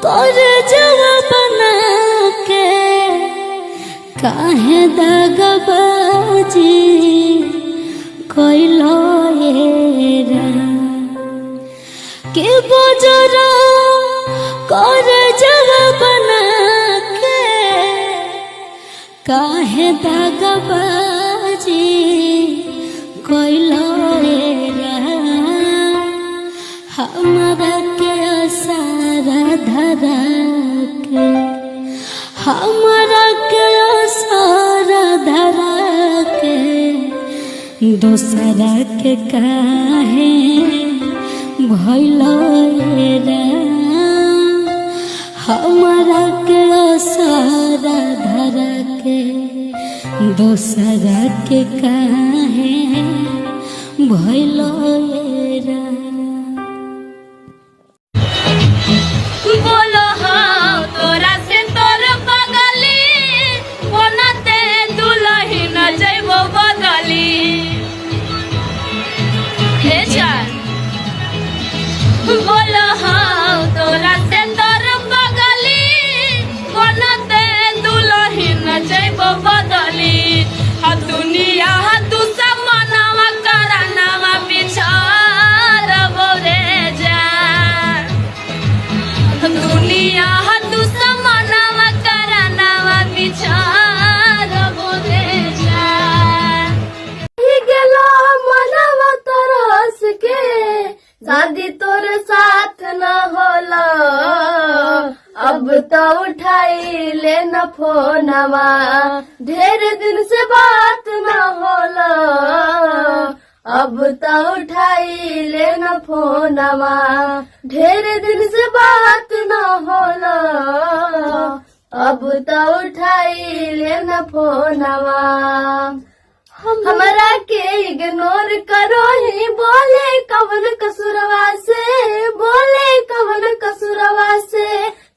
कर जवाब बना के काहे दगबाजी कइलो के बजरा कर जवाब बना के काहे दगबाजी कइलो हमरा के सारा धरा के हमरा के सारा धरा के दूसरा के काहे भइलो रे हमरा के सारा धरा के दूसरा के काहे भइलो रे। बोलो हाँ तोरा से तोर बगली बनते दुलही न जइबो बदली हे जान। बोलो हाँ तोरा से तोर बगली बनते दुलही न जइबो बदली। हा दुनिया तू सब मनावा करानावा बिछार बोरे जान। दुनिया तू समानावा करानावा विचार बोले जान। गेला मनवा तरस के शादी तोर साथ न होला अब तो उठाई ले न फोनवा ढेर दिन से बात न होला अब तो उठाई ले न फोनवा ढेर दिन से बात न होला अब तो उठाई ले न फोनवा। हमरा के इग्नोर करो ही बोले कवन कसुरवा से बोले कवन कसुरवा से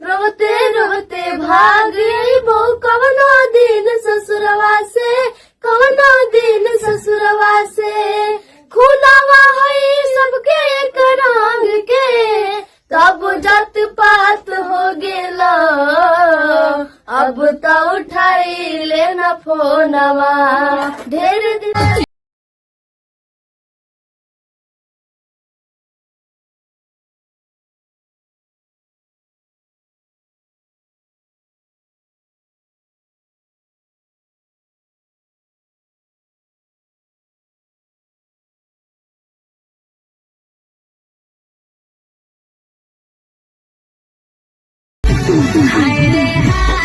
रोते रोते भाग गइबो कवनो दिन ससुरवा से कवनो दिन ससुरवा से। खुनावा हई सबके एक रंग के तब जत पात हो गेला अब तो उठाई ले न फोनवा ढेर दिन। हाय रे हाय